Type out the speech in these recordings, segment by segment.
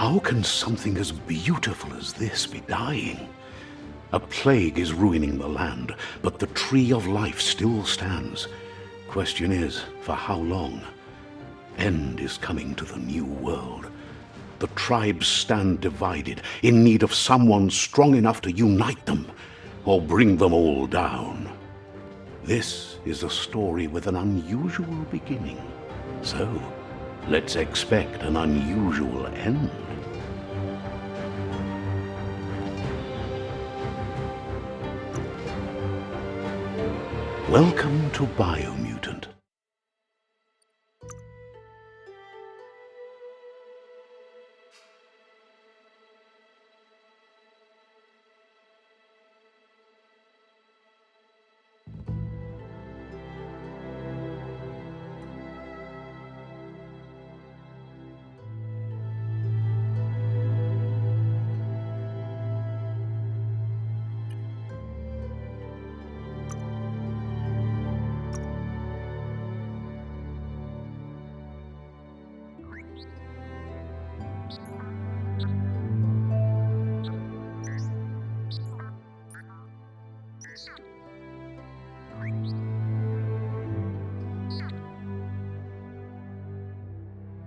How can something as beautiful as this be dying? A plague is ruining the land, but the tree of life still stands. Question is, for how long? End is coming to the new world. The tribes stand divided, in need of someone strong enough to unite them, or bring them all down. This is a story with an unusual beginning. So, let's expect an unusual end. Welcome to Biomutant.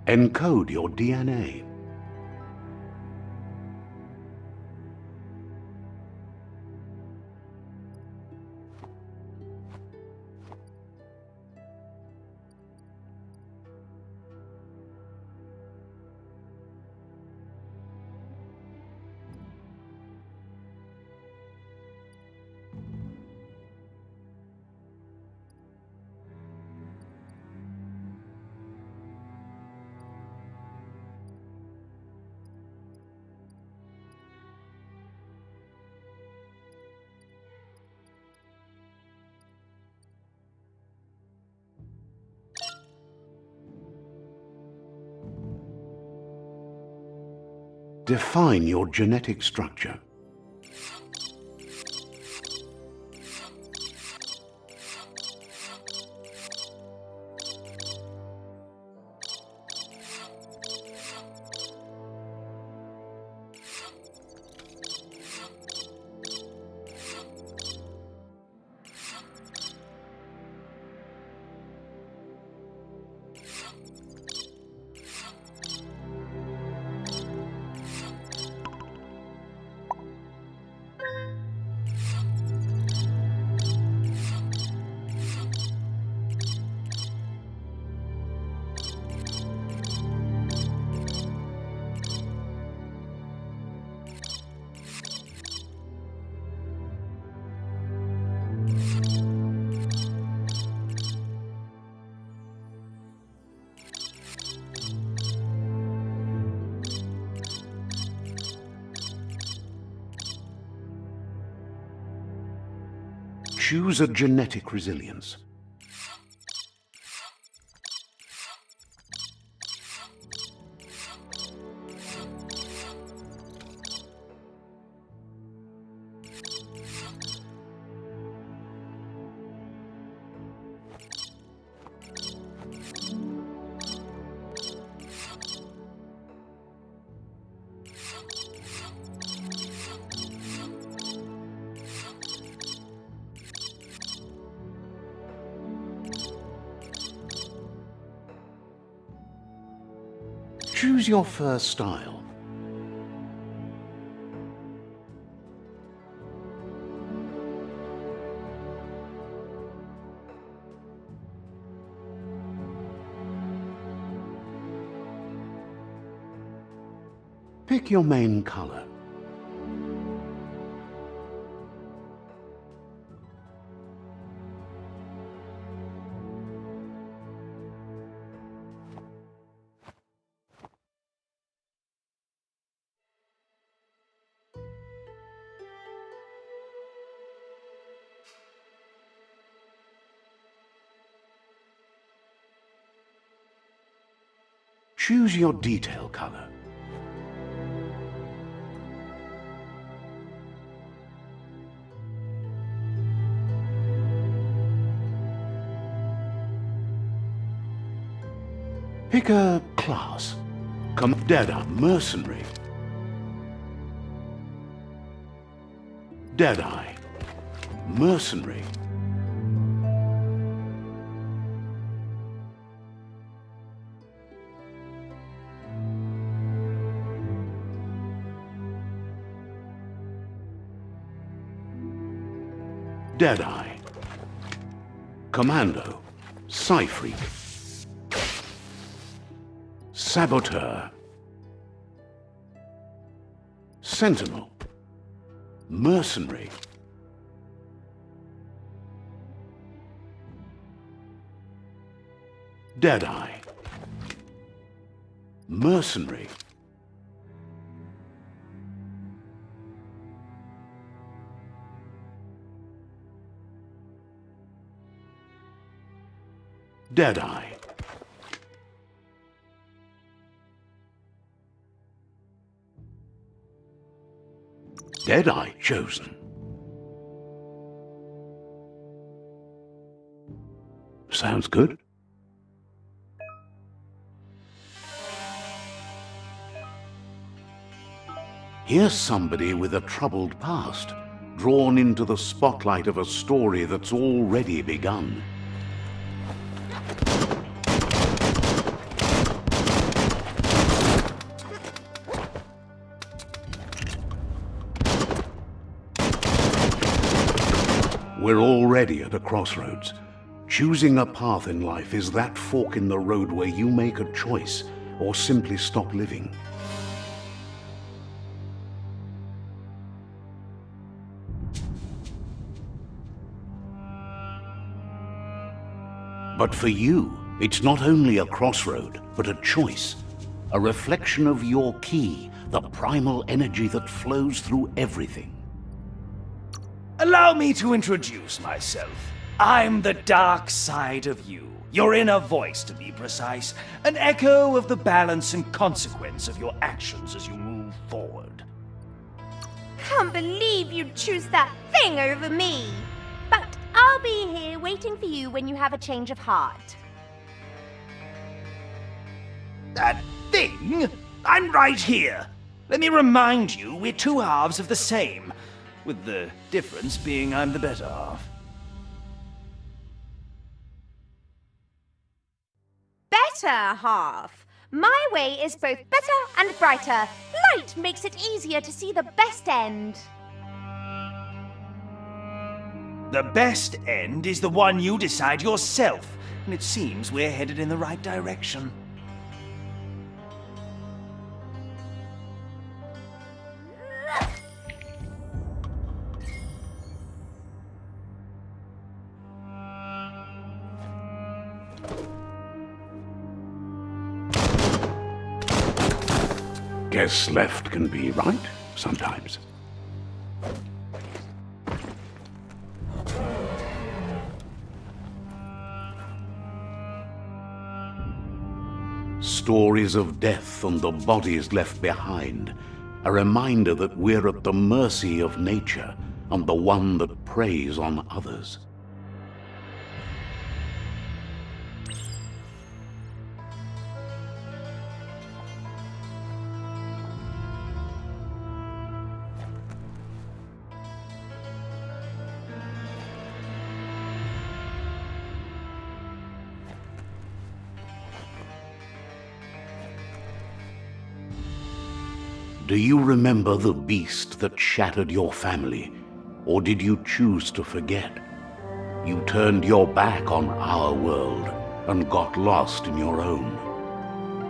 Encode your DNA. Define your genetic structure. Choose a genetic resilience. Choose your first style. Pick your main color. Choose your detail color. Pick a class. Come, Deadeye, mercenary. Deadeye, mercenary. Deadeye. Commando. Psy-freak. Saboteur. Sentinel. Mercenary. Deadeye. Mercenary. Deadeye. Deadeye chosen. Sounds good. Here's somebody with a troubled past, drawn into the spotlight of a story that's already begun. We're already at a crossroads. Choosing a path in life is that fork in the road where you make a choice or simply stop living. But for you, it's not only a crossroad, but a choice. A reflection of your ki, the primal energy that flows through everything. Allow me to introduce myself. I'm the dark side of you. Your inner voice, to be precise. An echo of the balance and consequence of your actions as you move forward. Can't believe you'd choose that thing over me. But I'll be here waiting for you when you have a change of heart. That thing? I'm right here. Let me remind you, we're two halves of the same. With the difference being I'm the better half. Better half. My way is both better and brighter. Light makes it easier to see the best end. The best end is the one you decide yourself, and it seems we're headed in the right direction. Guess left can be right sometimes. Stories of death and the bodies left behind. A reminder that we're at the mercy of nature and the one that preys on others. Do you remember the beast that shattered your family, or did you choose to forget? You turned your back on our world and got lost in your own.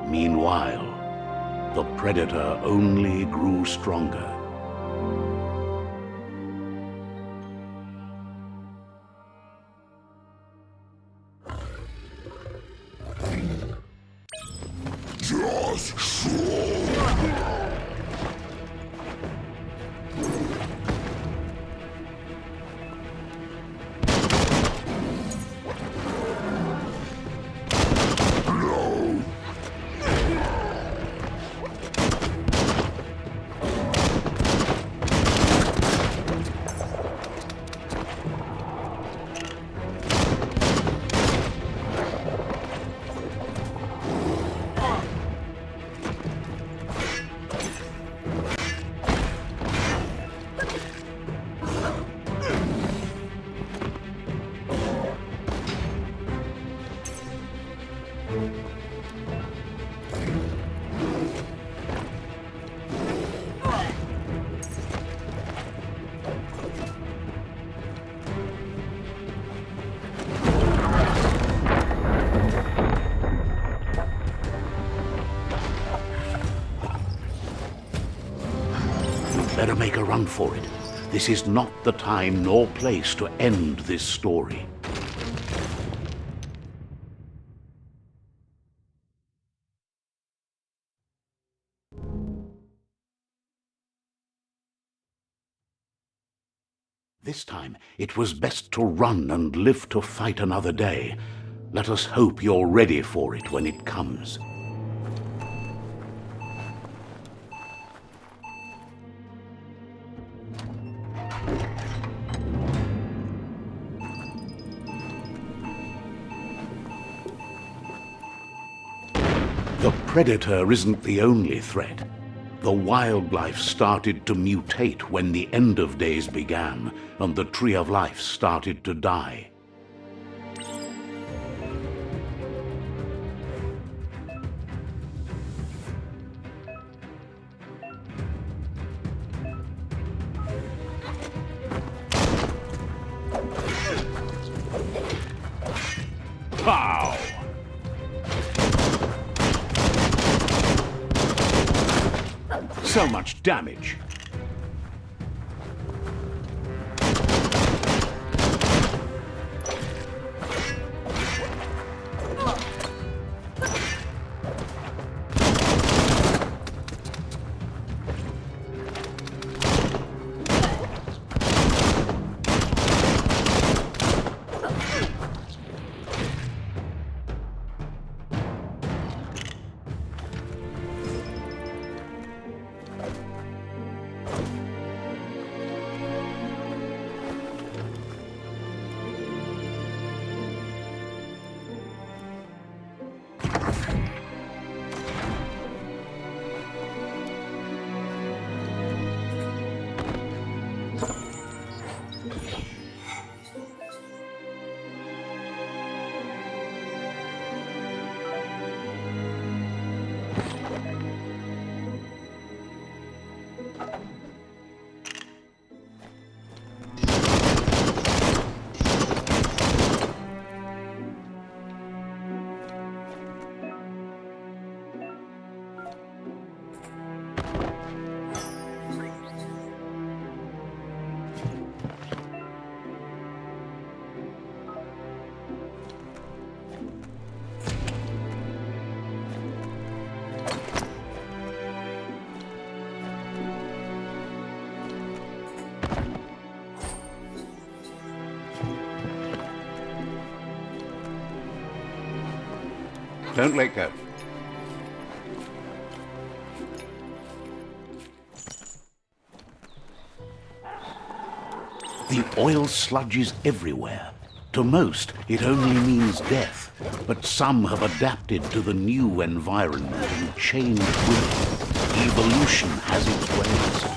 Meanwhile, the predator only grew stronger. make a run for it. This is not the time nor place to end this story. This time, it was best to run and live to fight another day. Let us hope you're ready for it when it comes. The Predator isn't the only threat. The wildlife started to mutate when the end of days began, and the Tree of Life started to die. Pow! So much damage. Don't let go. The oil sludge is everywhere. To most, it only means death, but some have adapted to the new environment and changed with it. Evolution has its ways.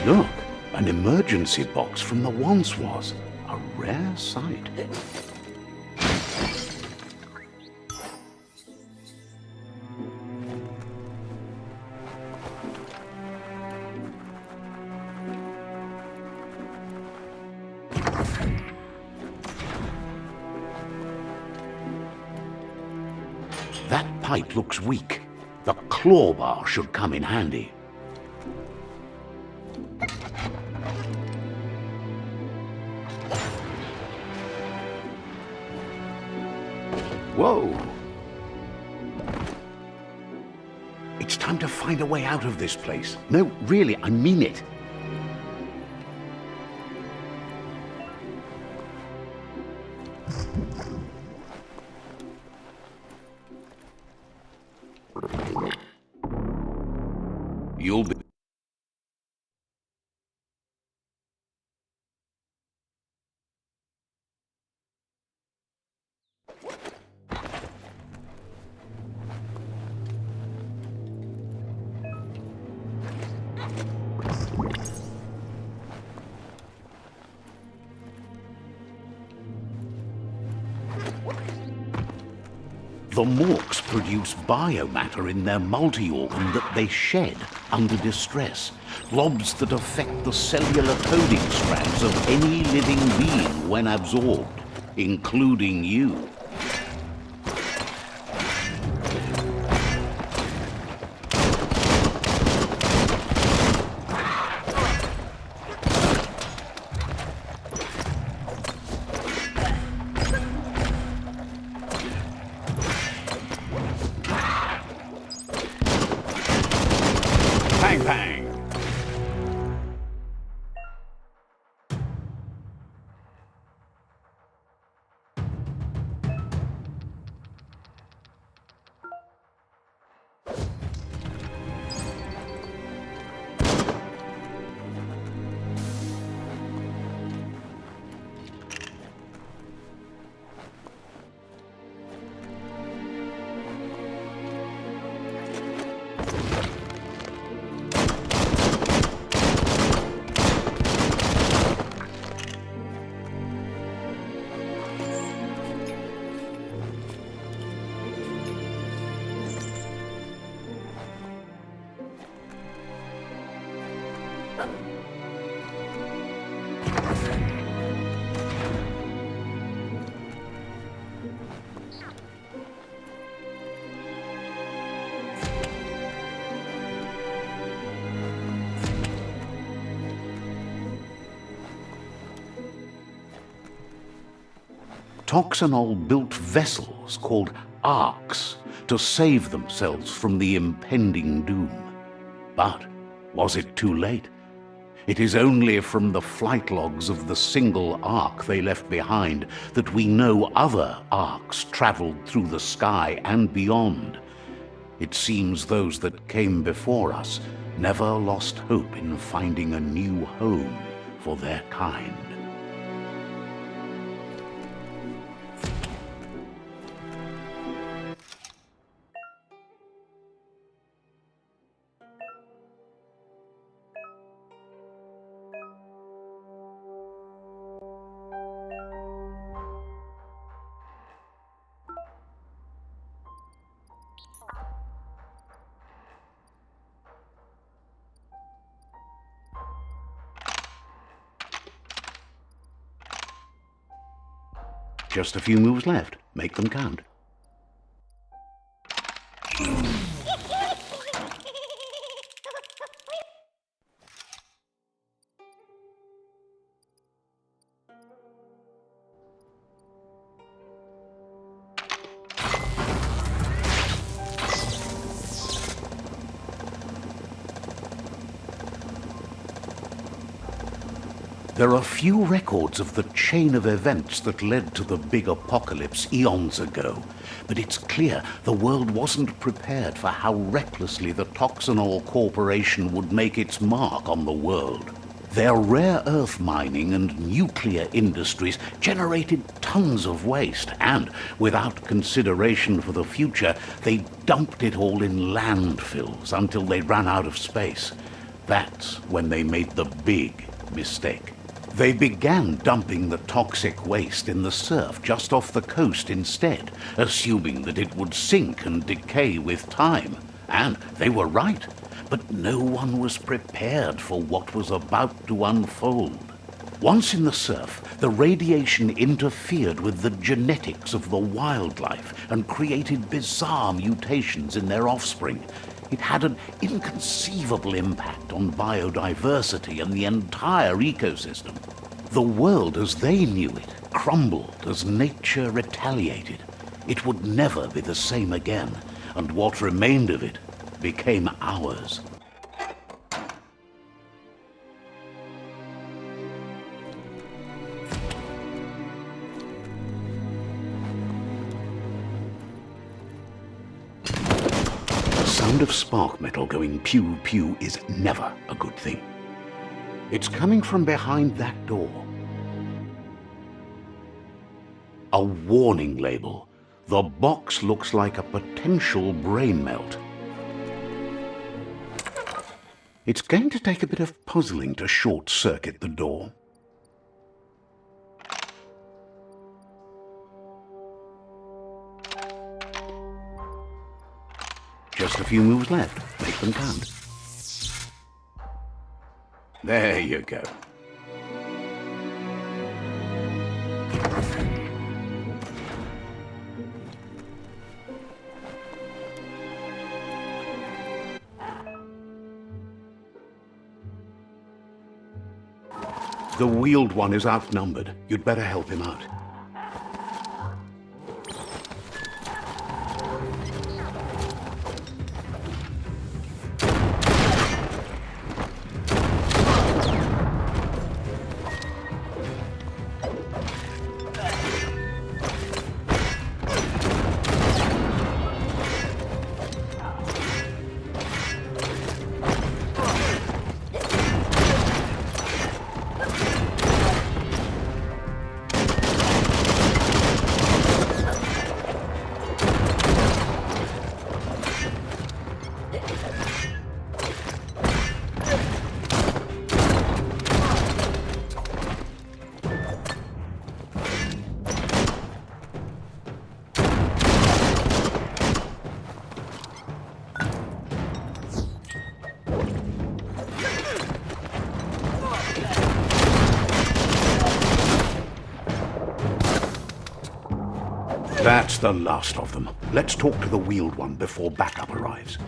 Look, an emergency box from the once was. A rare sight. That pipe looks weak. The claw bar should come in handy. Whoa! It's time to find a way out of this place. No, really, I mean it. You'll be... The Morks produce biomatter in their multi-organ that they shed under distress. Blobs that affect the cellular coding strands of any living being when absorbed, including you. Bang, bang! Toxanol built vessels called arks to save themselves from the impending doom. But was it too late? It is only from the flight logs of the single ark they left behind that we know other arks traveled through the sky and beyond. It seems those that came before us never lost hope in finding a new home for their kind. Just a few moves left. Make them count. There are few records of the chain of events that led to the big apocalypse eons ago, but it's clear the world wasn't prepared for how recklessly the Toxanol Corporation would make its mark on the world. Their rare earth mining and nuclear industries generated tons of waste, and without consideration for the future, they dumped it all in landfills until they ran out of space. That's when they made the big mistake. They began dumping the toxic waste in the surf just off the coast instead, assuming that it would sink and decay with time. And they were right, but no one was prepared for what was about to unfold. Once in the surf, the radiation interfered with the genetics of the wildlife and created bizarre mutations in their offspring. It had an inconceivable impact on biodiversity and the entire ecosystem. The world as they knew it crumbled as nature retaliated. It would never be the same again, and what remained of it became ours. The sound of spark metal going pew-pew is never a good thing. It's coming from behind that door. A warning label. The box looks like a potential brain melt. It's going to take a bit of puzzling to short-circuit the door. Just a few moves left. Make them count. There you go. The wheeled one is outnumbered. You'd better help him out. That's the last of them. Let's talk to the wheeled one before backup arrives.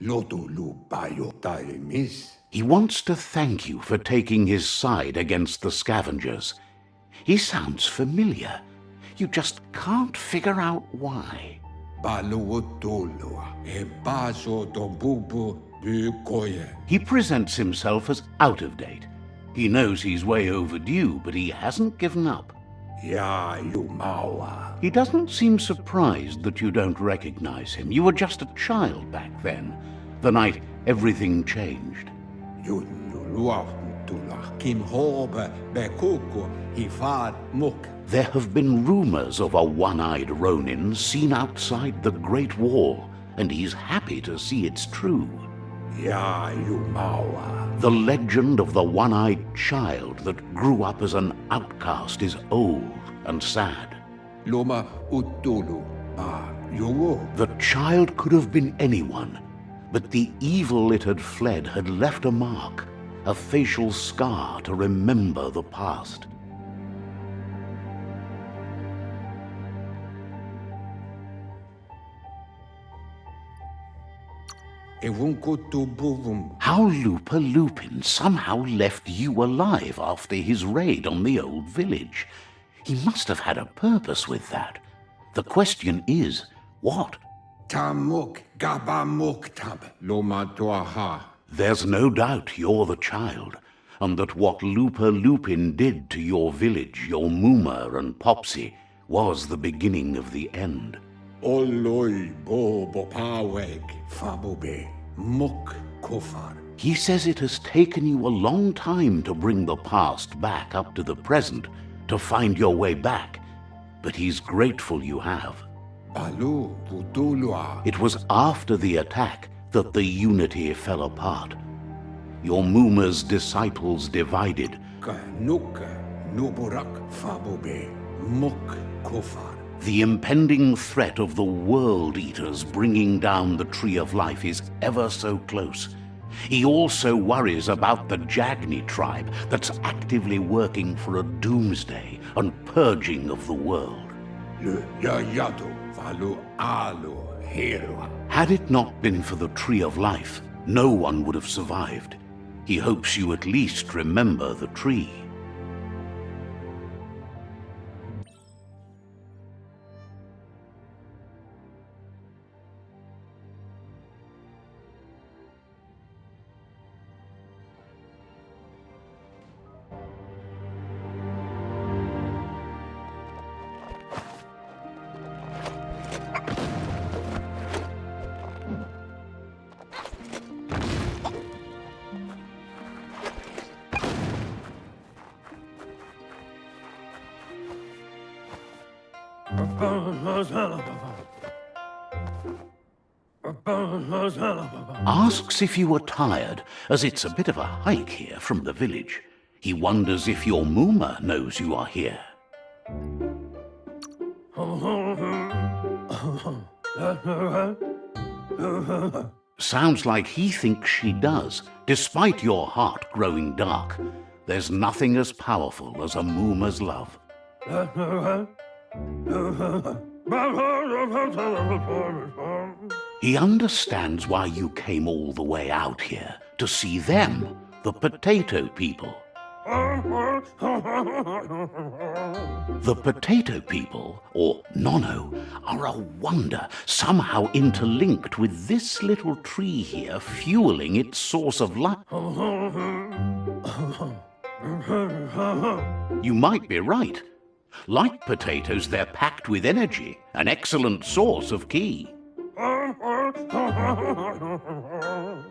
Lotulu Bayotai Miss. He wants to thank you for taking his side against the scavengers. He sounds familiar. You just can't figure out why. Baluotolo, e baso do bubu bukoye. He presents himself as out of date. He knows he's way overdue, but he hasn't given up. Ya Yumawa. He doesn't seem surprised that you don't recognize him. You were just a child back then, the night everything changed. Yuluaftula Kim Hobe Bekuku Ifad Muk. There have been rumors of a one-eyed Ronin seen outside the Great Wall, and he's happy to see it's true. Ya Yumawa. The legend of the one-eyed child that grew up as an outcast is old and sad. Loma Utulu Ba Yuwo. The child could have been anyone, but the evil it had fled had left a mark, a facial scar to remember the past. How Lupa Lupin somehow left you alive after his raid on the old village. He must have had a purpose with that. The question is, what? Tamuk Gabamuk Tab Loma Tuaha. There's no doubt you're the child, and that what Lupa Lupin did to your village, your Muma and Popsy, was the beginning of the end. Oloi Bobo Paweg Fabobe Muk Kofar. He says it has taken you a long time to bring the past back up to the present, to find your way back, but he's grateful you have. Balu Putulua. It was after the attack that the unity fell apart. Your Muma's disciples divided. Nuka Nuburak Fabobe Muk Kofar. The impending threat of the World Eaters bringing down the Tree of Life is ever so close. He also worries about the Jagni tribe that's actively working for a doomsday and purging of the world. Had it not been for the Tree of Life, no one would have survived. He hopes you at least remember the tree. Asks if you are tired, as it's a bit of a hike here from the village. He wonders if your Muma knows you are here. Sounds like he thinks she does, despite your heart growing dark. There's nothing as powerful as a Muma's love. He understands why you came all the way out here, to see them, the potato people. The potato people, or Nono, are a wonder, somehow interlinked with this little tree here, fueling its source of life. You might be right. Like potatoes, they're packed with energy, an excellent source of ki.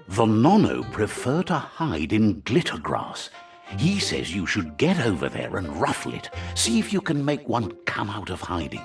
The Nono prefer to hide in glitter grass. He says you should get over there and ruffle it. See if you can make one come out of hiding.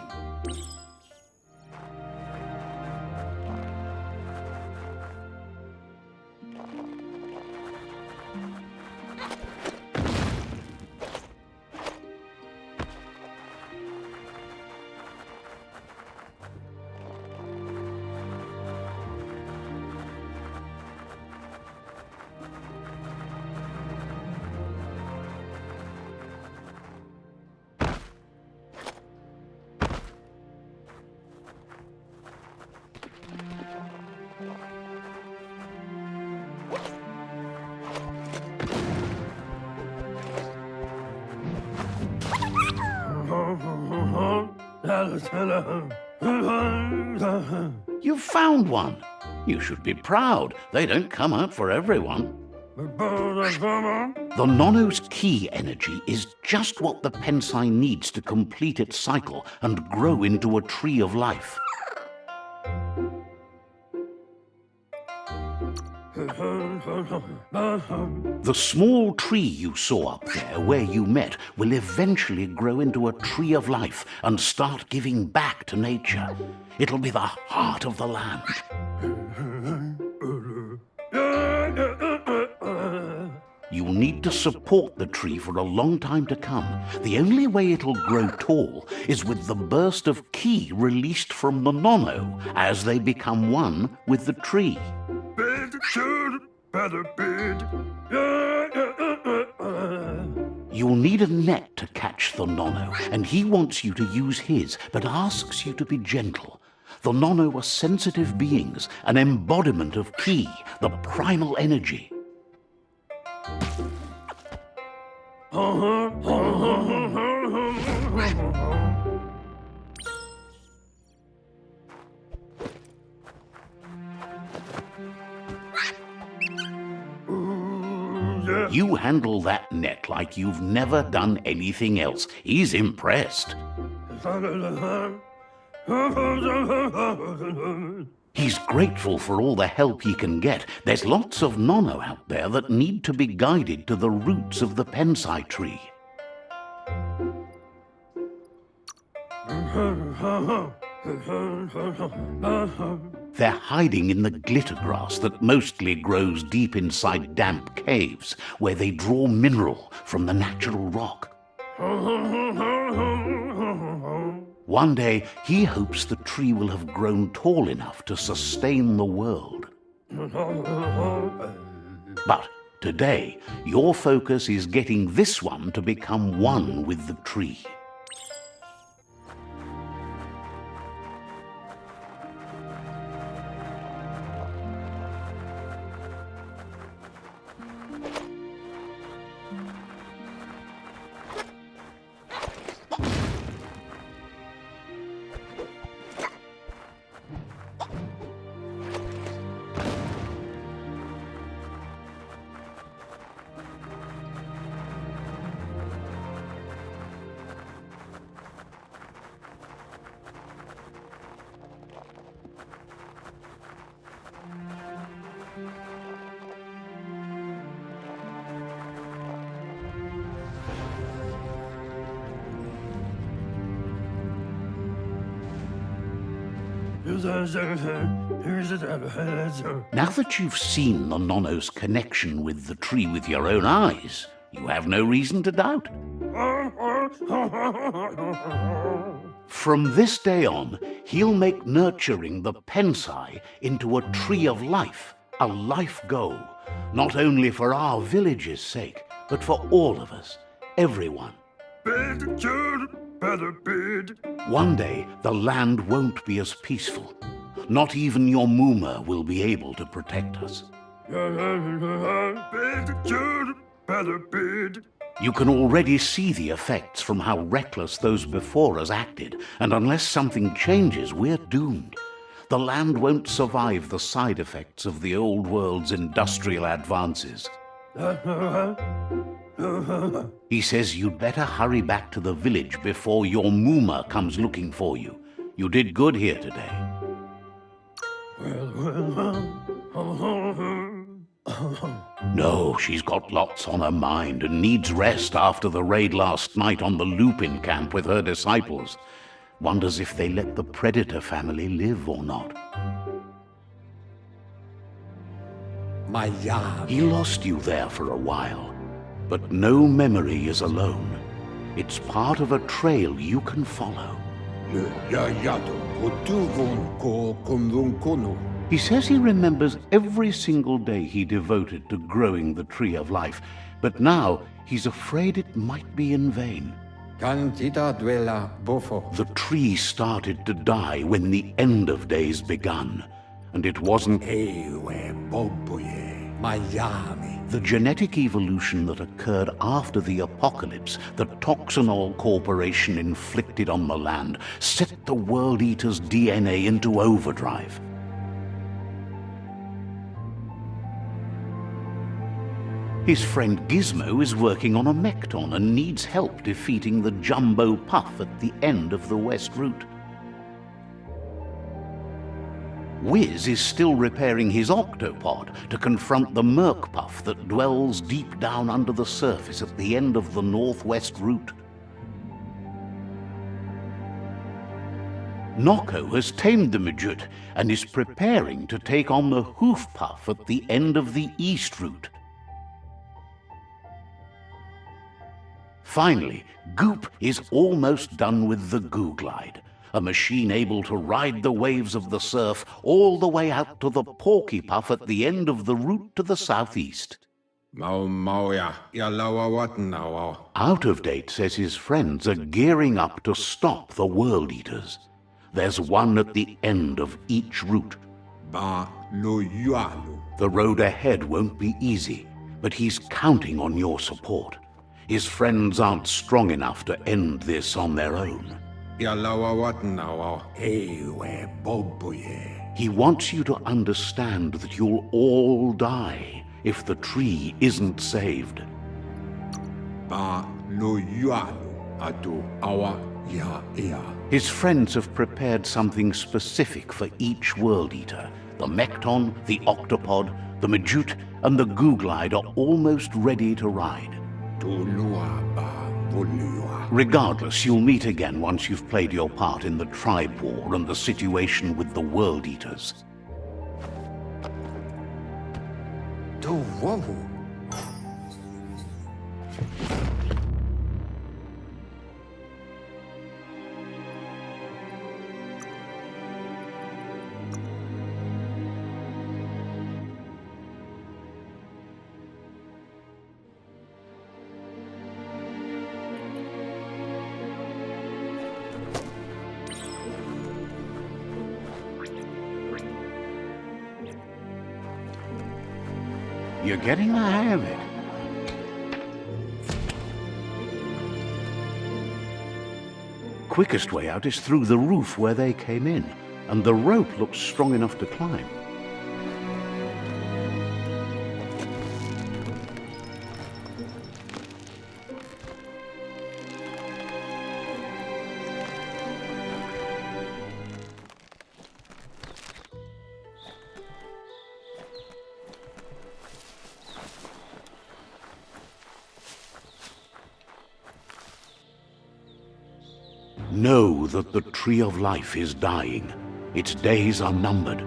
You've found one. You should be proud. They don't come out for everyone. The Nono's key energy is just what the Pensai needs to complete its cycle and grow into a tree of life. The small tree you saw up there where you met will eventually grow into a tree of life and start giving back to nature. It'll be the heart of the land. You'll need to support the tree for a long time to come. The only way it'll grow tall is with the burst of ki released from the Nono as they become one with the tree. You'll need a net to catch the Nono, and he wants you to use his, but asks you to be gentle. The Nono are sensitive beings, an embodiment of ki, the primal energy. You handle that net like you've never done anything else. He's impressed. He's grateful for all the help he can get. There's lots of Nono out there that need to be guided to the roots of the Pensai tree. They're hiding in the glitter grass that mostly grows deep inside damp caves, where they draw mineral from the natural rock. One day, he hopes the tree will have grown tall enough to sustain the world. But today, your focus is getting this one to become one with the tree. Now that you've seen the Nono's connection with the tree with your own eyes, you have no reason to doubt. From this day on, he'll make nurturing the Pensai into a tree of life, a life goal, not only for our village's sake, but for all of us, everyone. One day, the land won't be as peaceful. Not even your Muma will be able to protect us. You can already see the effects from how reckless those before us acted, and unless something changes, we're doomed. The land won't survive the side effects of the old world's industrial advances. He says you'd better hurry back to the village before your Muma comes looking for you. You did good here today. No, she's got lots on her mind and needs rest after the raid last night on the Lupin camp with her disciples. Wonders if they let the Predator family live or not. He lost you there for a while, but no memory is alone. It's part of a trail you can follow. He says he remembers every single day he devoted to growing the tree of life, but now he's afraid it might be in vain. The tree started to die when the end of days begun, and it wasn't Miami. The genetic evolution that occurred after the apocalypse that Toxanol Corporation inflicted on the land set the World Eater's DNA into overdrive. His friend Gizmo is working on a Mekton and needs help defeating the Jumbo Puff at the end of the West Route. Wiz is still repairing his octopod to confront the Merc Puff that dwells deep down under the surface at the end of the Northwest Route. Nocco has tamed the Midget and is preparing to take on the Hoof Puff at the end of the East Route. Finally, Goop is almost done with the Goo Glide, a machine able to ride the waves of the surf all the way out to the Porky Puff at the end of the route to the southeast. Mauja, ja laua watnauau. Out of Date says his friends are gearing up to stop the World Eaters. There's one at the end of each route. Ba lo yualu. The road ahead won't be easy, but he's counting on your support. His friends aren't strong enough to end this on their own. Ja laua watnauau. Ewe bobuye. He wants you to understand that you'll all die if the tree isn't saved. Ba lo yualu. Atu awa ya ea. His friends have prepared something specific for each World Eater. The Mekton, the Octopod, the Majute, and the Goo Glide are almost ready to ride. Tulua ba vulua. Regardless, you'll meet again once you've played your part in the tribe war and the situation with the World Eaters. Tu wawu. You're getting the hang of it. Quickest way out is through the roof where they came in, and the rope looks strong enough to climb. Know that the Tree of Life is dying. Its days are numbered.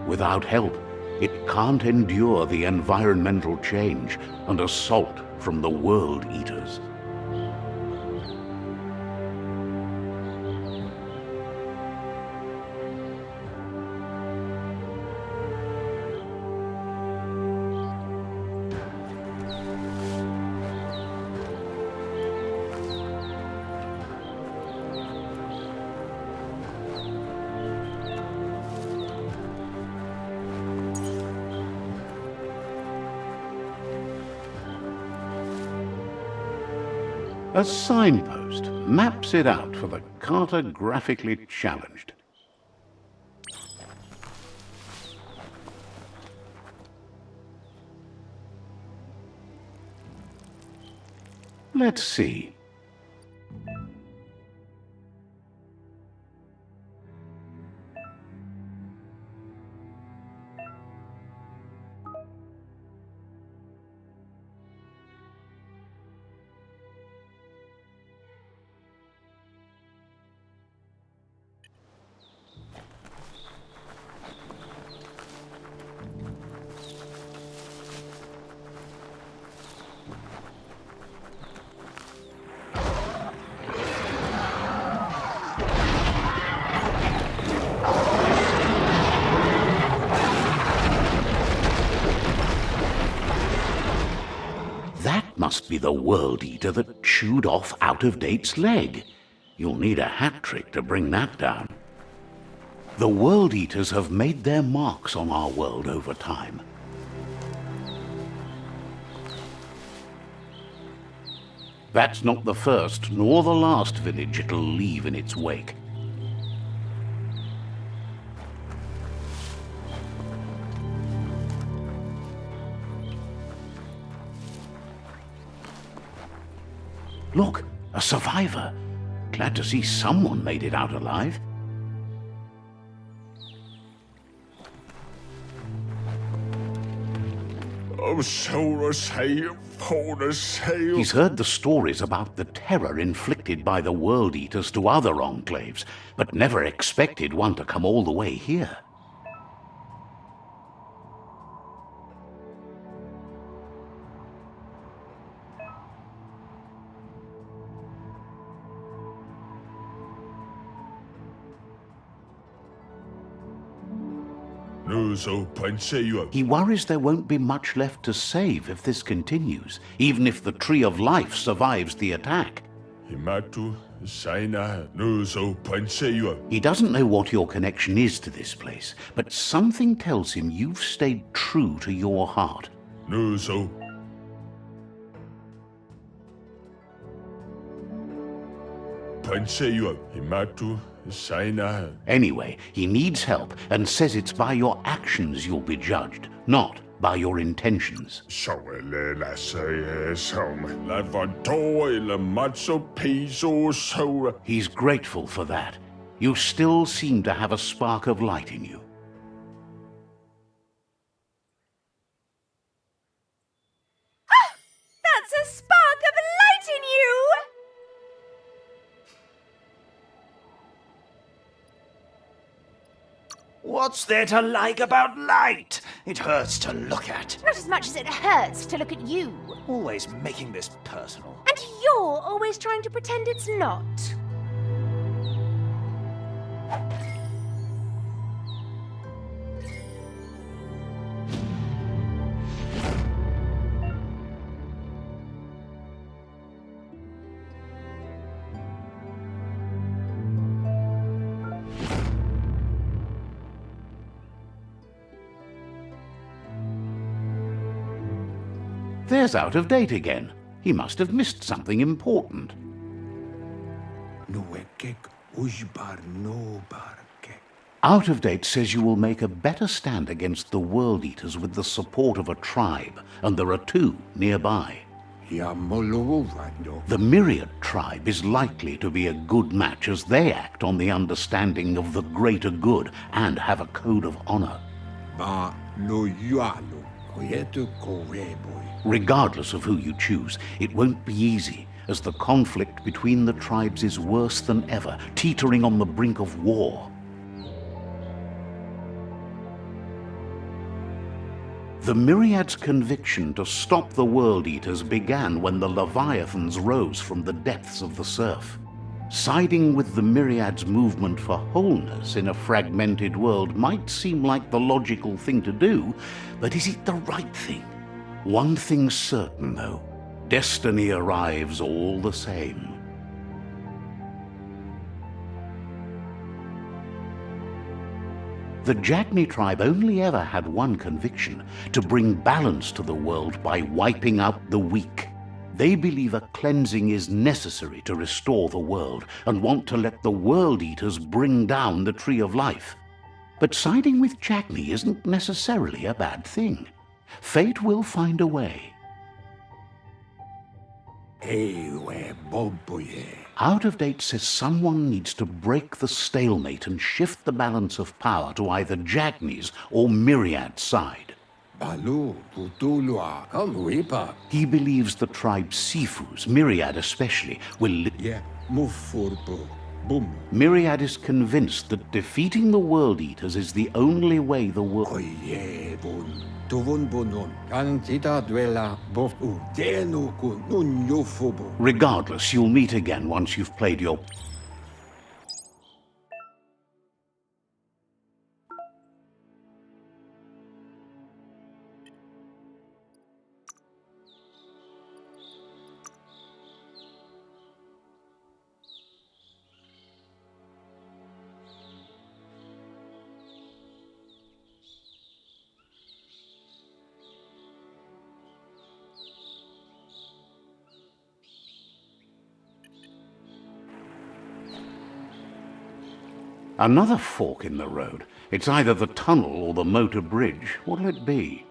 Without help, it can't endure the environmental change and assault from the World Eaters. A signpost maps it out for the cartographically challenged. Let's see. Must be the World Eater that chewed off Out of Date's leg. You'll need a hat trick to bring that down. The World Eaters have made their marks on our world over time. That's not the first nor the last village it'll leave in its wake. Look, a survivor. Glad to see someone made it out alive. Oh, solar sail, polar sail. He's heard the stories about the terror inflicted by the World Eaters to other enclaves, but never expected one to come all the way here. No, so Panseyo. He worries there won't be much left to save if this continues, even if the Tree of Life survives the attack. Himatu, Saina, no, so Panseyo. He doesn't know what your connection is to this place, but something tells him you've stayed true to your heart. No, so. Panseyo, Himatu, Saina. Anyway, he needs help and says it's by your actions you'll be judged, not by your intentions. Så la säga som la vadå eller matso piso så. He's grateful for that. You still seem to have a spark of light in you. That's a spark of light in you! What's there to like about light? It hurts to look at. Not as much as it hurts to look at you. Always making this personal. And you're always trying to pretend it's not. There's out of date again. He must have missed something important. Nuekek ujbar no barke. Out of date says you will make a better stand against the World Eaters with the support of a tribe, and there are two nearby. Yamoluvando. The Myriad tribe is likely to be a good match as they act on the understanding of the greater good and have a code of honor. Ba no yualo. Koyetu koveboy. Regardless of who you choose, it won't be easy, as the conflict between the tribes is worse than ever, teetering on the brink of war. The Myriad's conviction to stop the World Eaters began when the Leviathans rose from the depths of the surf. Siding with the Myriad's movement for wholeness in a fragmented world might seem like the logical thing to do, but is it the right thing? One thing's certain, though. Destiny arrives all the same. The Jagni tribe only ever had one conviction: to bring balance to the world by wiping out the weak. They believe a cleansing is necessary to restore the world and want to let the World Eaters bring down the Tree of Life. But siding with Jagni isn't necessarily a bad thing. Fate will find a way. Ewe boboye. Out of date says someone needs to break the stalemate and shift the balance of power to either Jagni's or Myriad's side. Balu tutulua kamwipa. He believes the tribe's Sifus, Myriad especially, will Ye mufurbu. Bum. Myriad is convinced that defeating the World Eaters is the only way the world... Koyebun. Tuvun bunun. Kantita duela bof udenu kun nunyufubu. Regardless, you'll meet again once you've played your... Another fork in the road. It's either the tunnel or the motor bridge. What'll it be?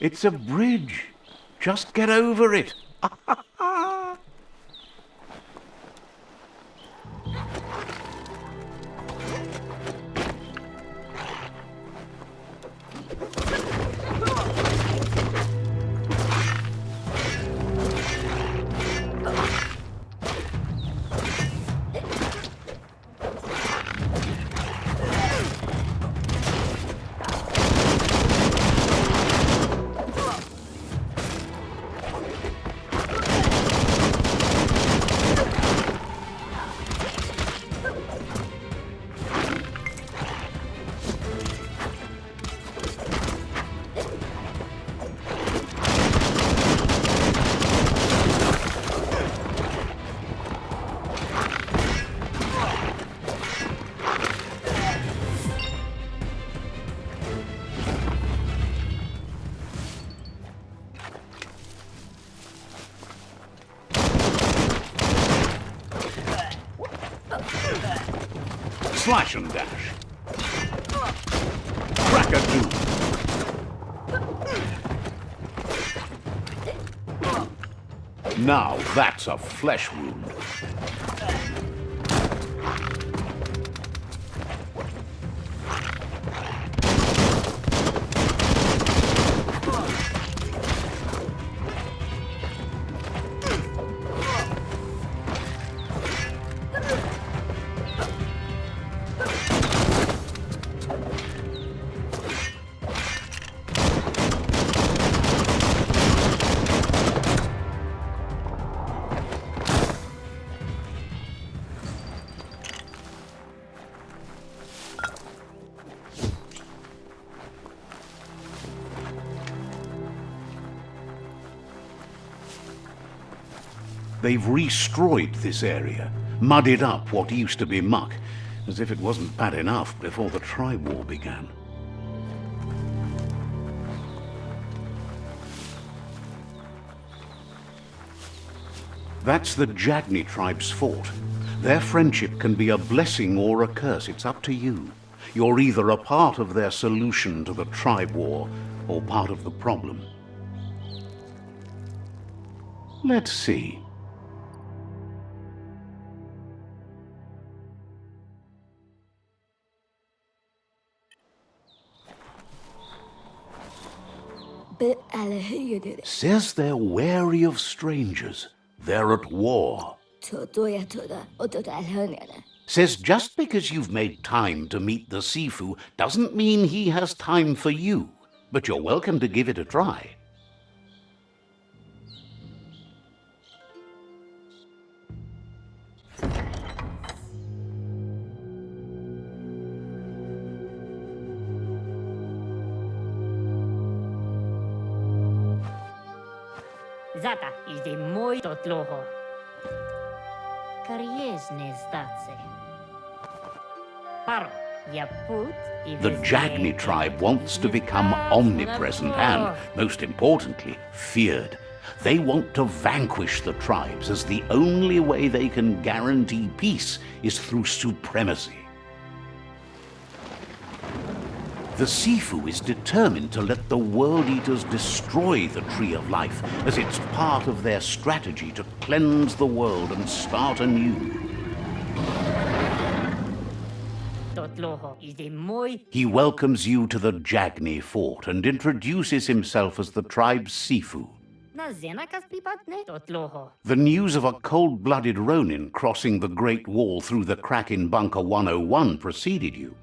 It's a bridge. Just get over it. Slash and dash. Crack-a-doo. Now that's a flesh wound. They've restrewed this area, muddied up what used to be muck, as if it wasn't bad enough before the tribe war began. That's the Jagni tribe's fort. Their friendship can be a blessing or a curse. It's up to you. You're either a part of their solution to the tribe war or part of the problem. Let's see. Says they're wary of strangers. They're at war. Says just because you've made time to meet the Sifu doesn't mean he has time for you. But you're welcome to give it a try. Zata is the mój totloho. Kariesne zdace. Paro, ja put i The Jagni tribe wants to become omnipresent and, most importantly, feared. They want to vanquish the tribes, as the only way they can guarantee peace is through supremacy. The Sifu is determined to let the World Eaters destroy the Tree of Life, as it's part of their strategy to cleanse the world and start anew. Totloho is the mój. He welcomes you to the Jagni fort and introduces himself as the tribe's Sifu. Na zenakas pripatne totloho. The news of a cold-blooded Ronin crossing the Great Wall through the crack in Bunker 101 preceded you.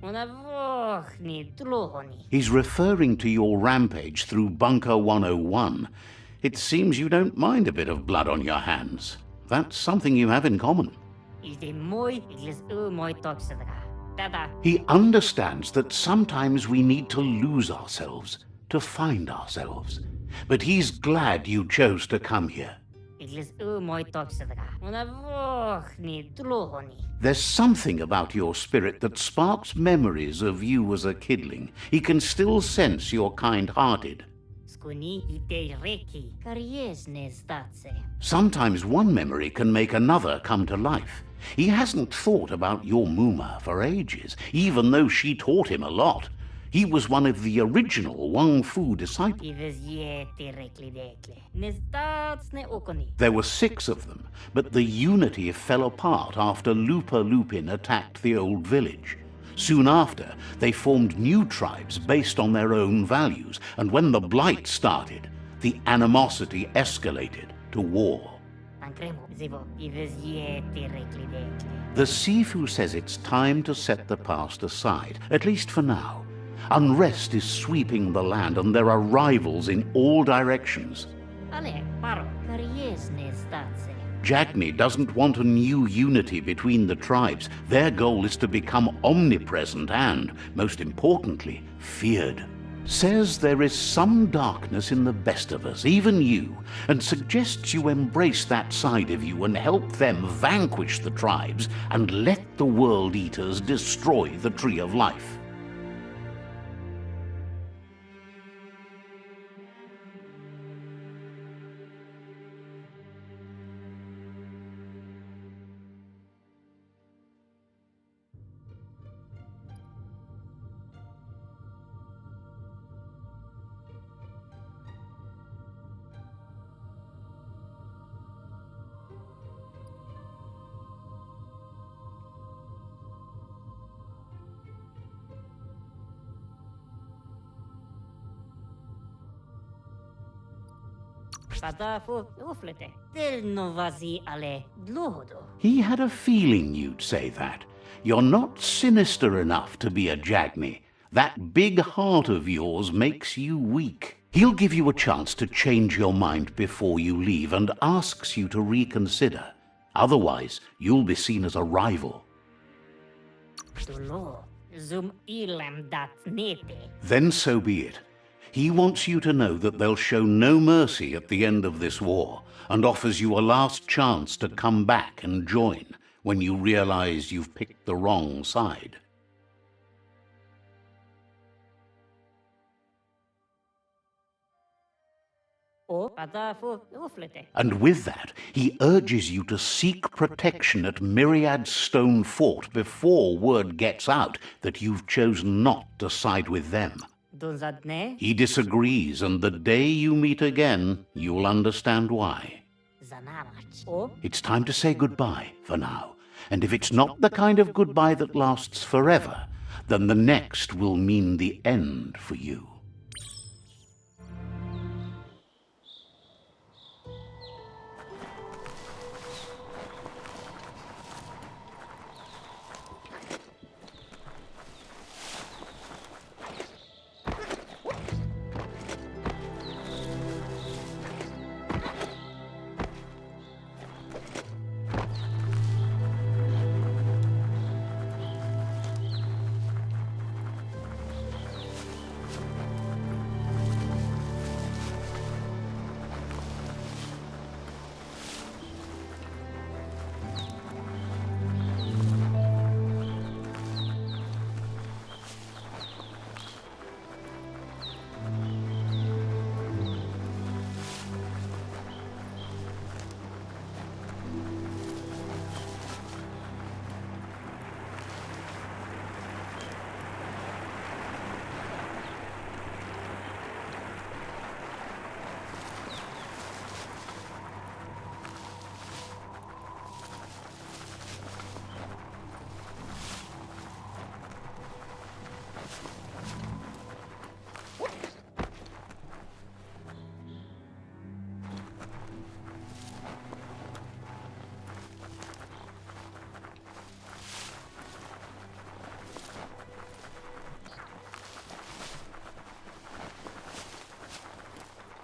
Ona vochni tlohoni. He's referring to your rampage through Bunker 101. It seems you don't mind a bit of blood on your hands. That's something you have in common. Is the mój iglis mój toxidra. Tata. He understands that sometimes we need to lose ourselves to find ourselves. But he's glad you chose to come here. iglis moi toksadaga. Una vohni tlohoni. There's something about your spirit that sparks memories of you as a kidling. He can still sense you're kind-hearted. Skuni ite reki. Kariesne statse. Sometimes one memory can make another come to life. He hasn't thought about your Muma for ages, even though she taught him a lot. He was one of the original Wang Fu disciples. Ives yeti rekli dekle. Ne statsne okoni. There were 6 of them, but the unity fell apart after Lupa Lupin attacked the old village. Soon after, they formed new tribes based on their own values, and when the Blight started, the animosity escalated to war. Ankremo zivo. Ives yeti rekli dekle. The Sifu says it's time to set the past aside, at least for now. Unrest is sweeping the land, and there are rivals in all directions. Ale, paro. Kariesne statse. Jagni doesn't want a new unity between the tribes. Their goal is to become omnipresent and, most importantly, feared. Says there is some darkness in the best of us, even you, and suggests you embrace that side of you and help them vanquish the tribes and let the World Eaters destroy the Tree of Life. Padafu uflete. Del novazi ale dlohodo. He had a feeling you'd say that. You're not sinister enough to be a Jagni. That big heart of yours makes you weak. He'll give you a chance to change your mind before you leave and asks you to reconsider. Otherwise, you'll be seen as a rival. Tulo. Zum ilam dat nete. Then so be it. He wants you to know that they'll show no mercy at the end of this war, and offers you a last chance to come back and join when you realize you've picked the wrong side. O padafu uflete. And with that, he urges you to seek protection at Myriad Stone Fort before word gets out that you've chosen not to side with them. Dunzadne. He disagrees, and the day you meet again, you'll understand why. Zanamach. O It's time to say goodbye for now. And if it's not the kind of goodbye that lasts forever, then the next will mean the end for you.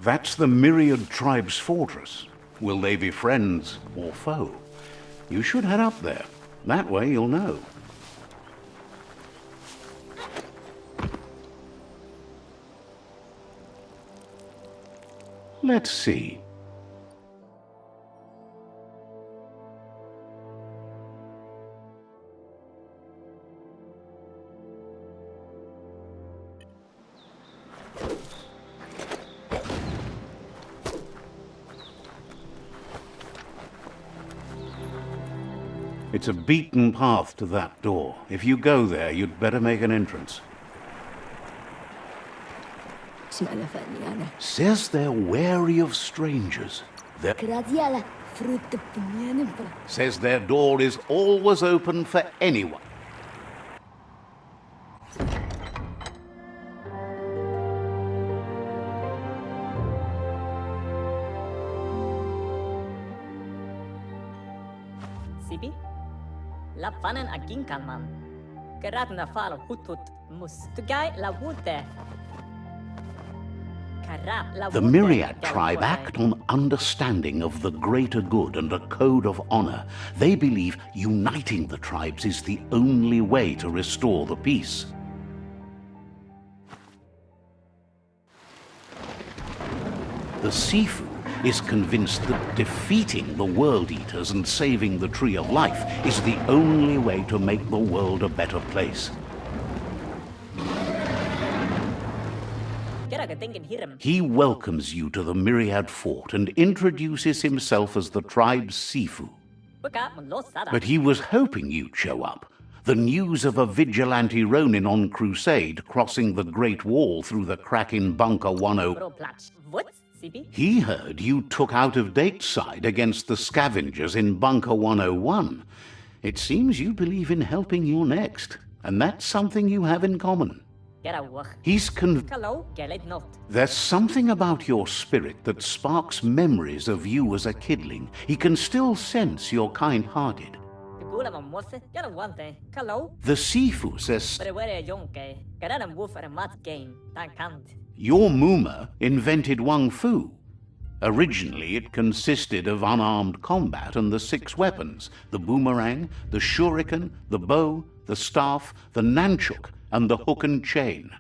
That's the Myriad Tribe's fortress. Will they be friends or foe? You should head up there. That way you'll know. Let's see. It's a beaten path to that door. If you go there, you'd better make an entrance. Says they're wary of strangers. Says their door is always open for anyone. Sibi? Lapfanen agin kalman. Geradna fal hutut mus. Tugai la wute. The Myriad tribe act on understanding of the greater good and a code of honor. They believe uniting the tribes is the only way to restore the peace. The Sifu is convinced that defeating the World Eaters and saving the Tree of Life is the only way to make the world a better place. He welcomes you to the Myriad Fort and introduces himself as the tribe's Sifu. But he was hoping you'd show up. The news of a vigilante Ronin on crusade crossing the Great Wall through the crack in Bunker 10... He heard you took out-of-date side against the scavengers in Bunker 101. It seems you believe in helping your next, and that's something you have in common. He's There's something about your spirit that sparks memories of you as a kidling. He can still sense you're kind-hearted. The Sifu says your Muma invented Wang Fu. Originally, it consisted of unarmed combat and the 6 weapons: the boomerang, the shuriken, the bow, the staff, the nunchuk, and the hook and chain.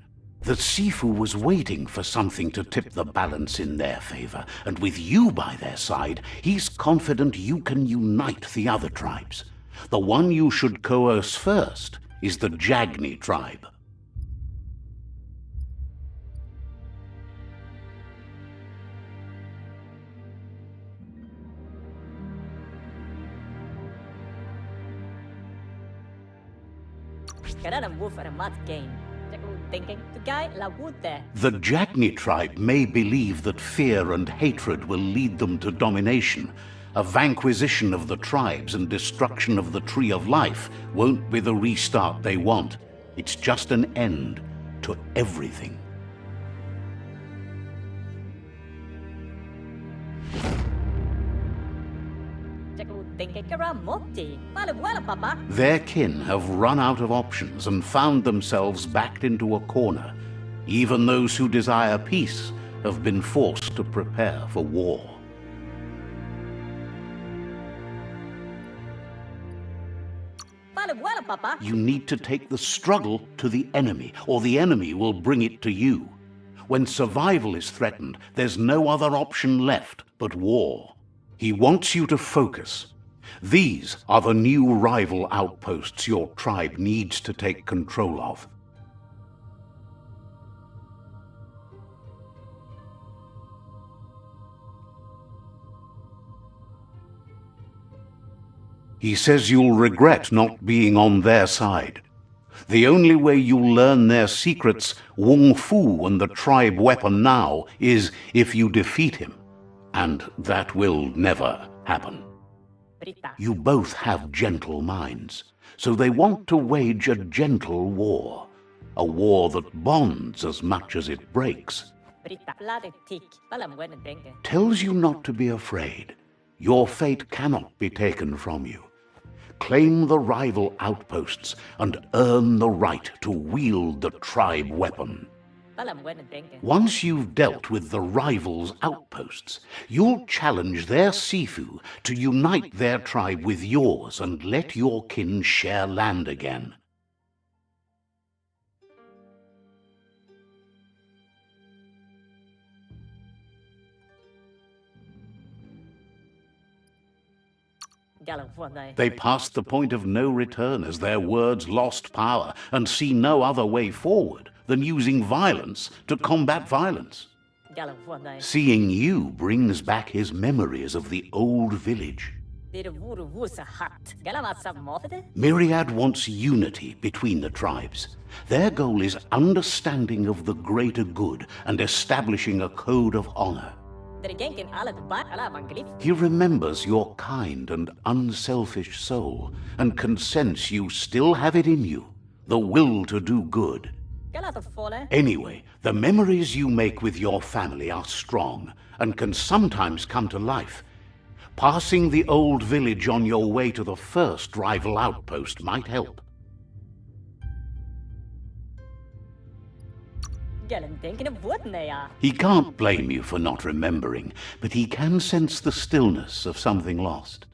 The Sifu was waiting for something to tip the balance in their favor, and with you by their side, he's confident you can unite the other tribes. The one you should coerce first is the Jagni tribe. The Jagni tribe may believe that fear and hatred will lead them to domination. A vanquisition of the tribes and destruction of the Tree of Life won't be the restart they want. It's just an end to everything. Their kin have run out of options and found themselves backed into a corner. Even those who desire peace have been forced to prepare for war. You need to take the struggle to the enemy, or the enemy will bring it to you. When survival is threatened, there's no other option left but war. He wants you to focus. These are the new rival outposts your tribe needs to take control of. He says you'll regret not being on their side. The only way you'll learn their secrets, Wung Fu and the tribe weapon now, is if you defeat him. And that will never happen. You both have gentle minds, so they want to wage a gentle war. A war that bonds as much as it breaks. Tells you not to be afraid. Your fate cannot be taken from you. Claim the rival outposts and earn the right to wield the tribe weapon. Once you've dealt with the rivals' outposts, you'll challenge their Sifu to unite their tribe with yours and let your kin share land again. They passed the point of no return as their words lost power and see no other way forward than using violence to combat violence. Seeing you brings back his memories of the old village. Dir vore wusa hat. Galavasa mofde? Myriad wants unity between the tribes. Their goal is understanding of the greater good and establishing a code of honor. Der genken alle de bar ala van glif. He remembers your kind and unselfish soul and can sense you still have it in you, the will to do good. Galata fole. Anyway, the memories you make with your family are strong and can sometimes come to life. Passing the old village on your way to the first rival outpost might help. Galen denken of wood ja. He can't blame you for not remembering, but he can sense the stillness of something lost.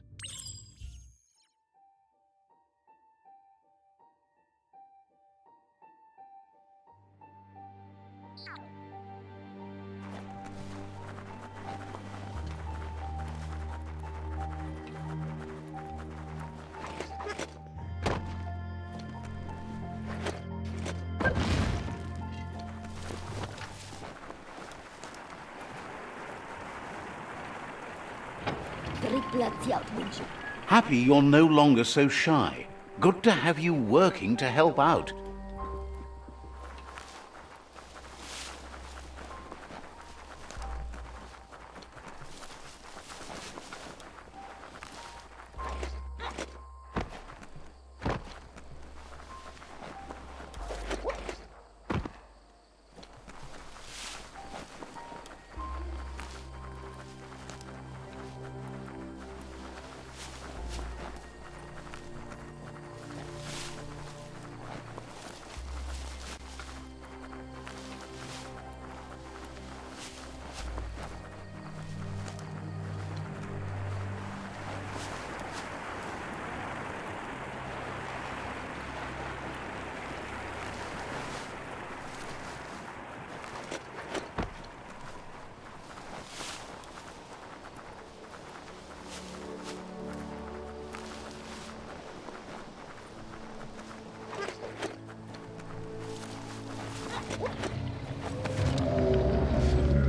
Happy you're no longer so shy. Good to have you working to help out.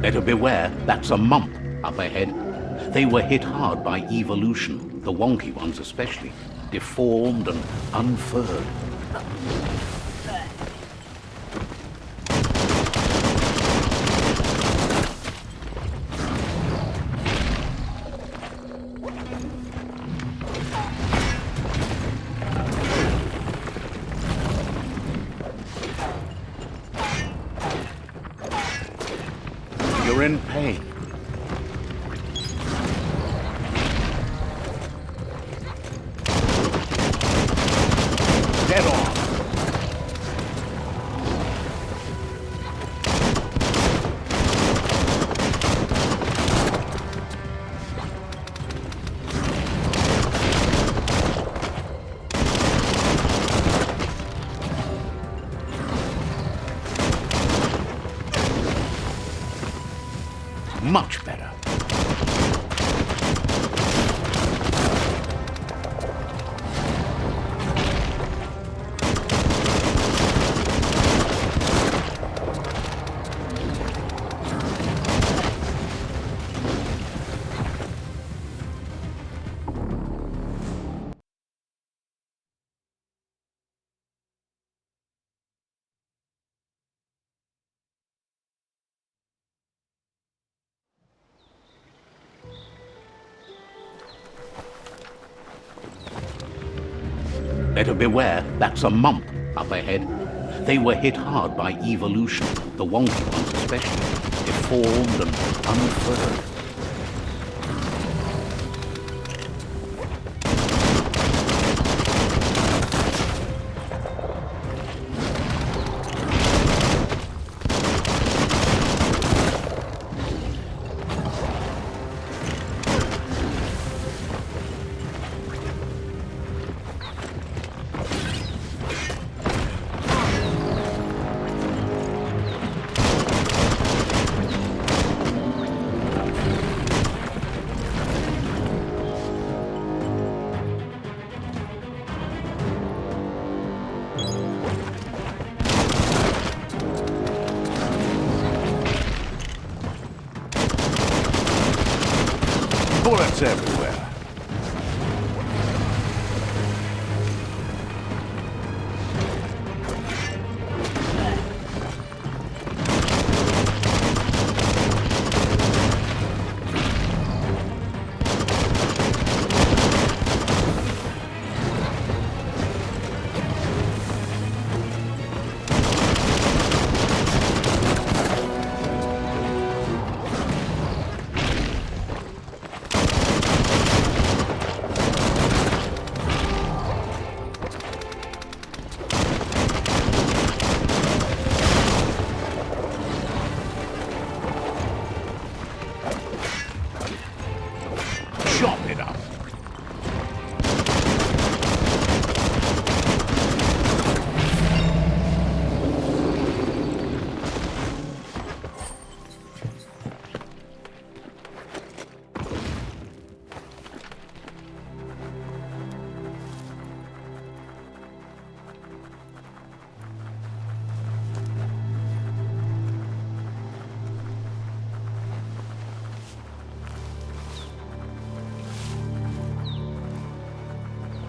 Better beware, that's a mump up ahead. They were hit hard by evolution, the wonky ones especially, deformed and unfurred. You're in pain. Dead on. Much better. Better beware, that's a mump up ahead. They were hit hard by evolution, the wonky ones especially, deformed and unfurred.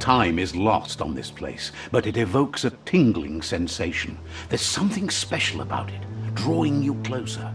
Time is lost on this place, but it evokes a tingling sensation. There's something special about it, drawing you closer.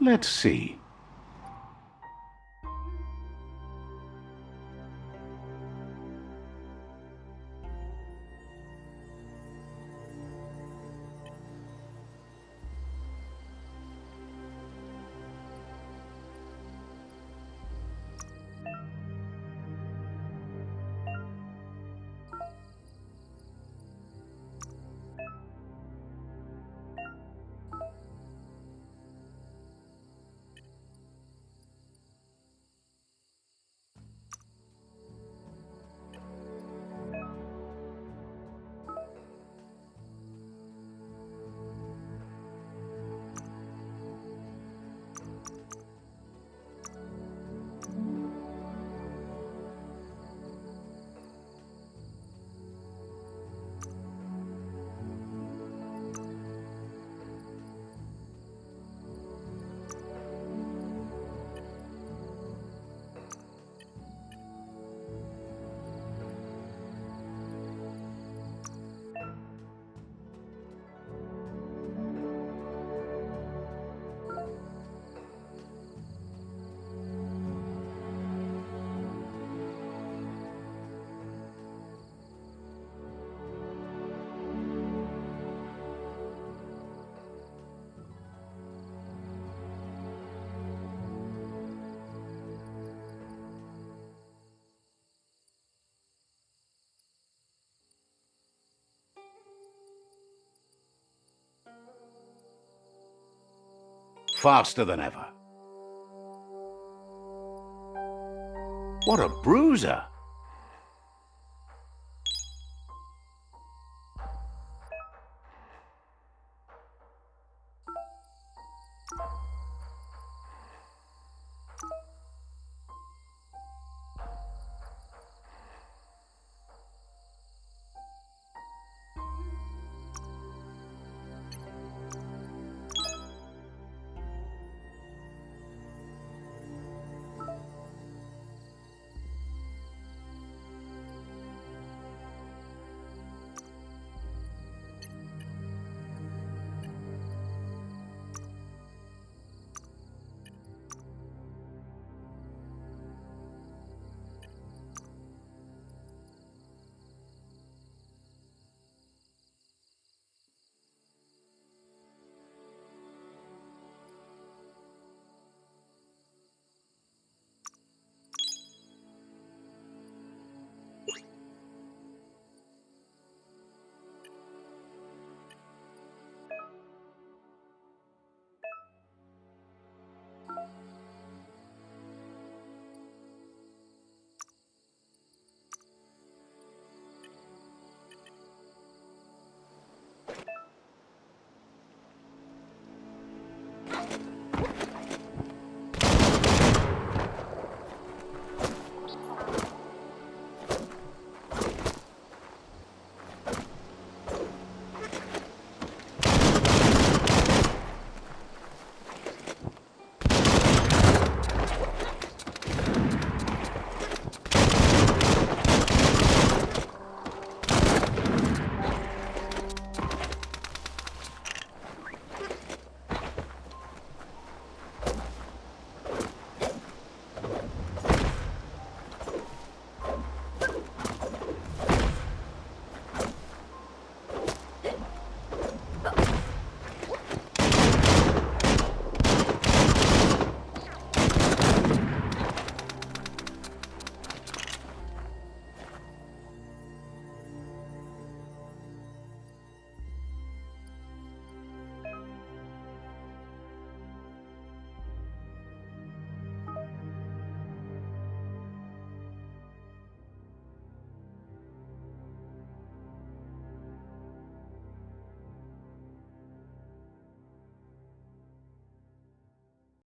Let's see. Faster than ever. What a bruiser!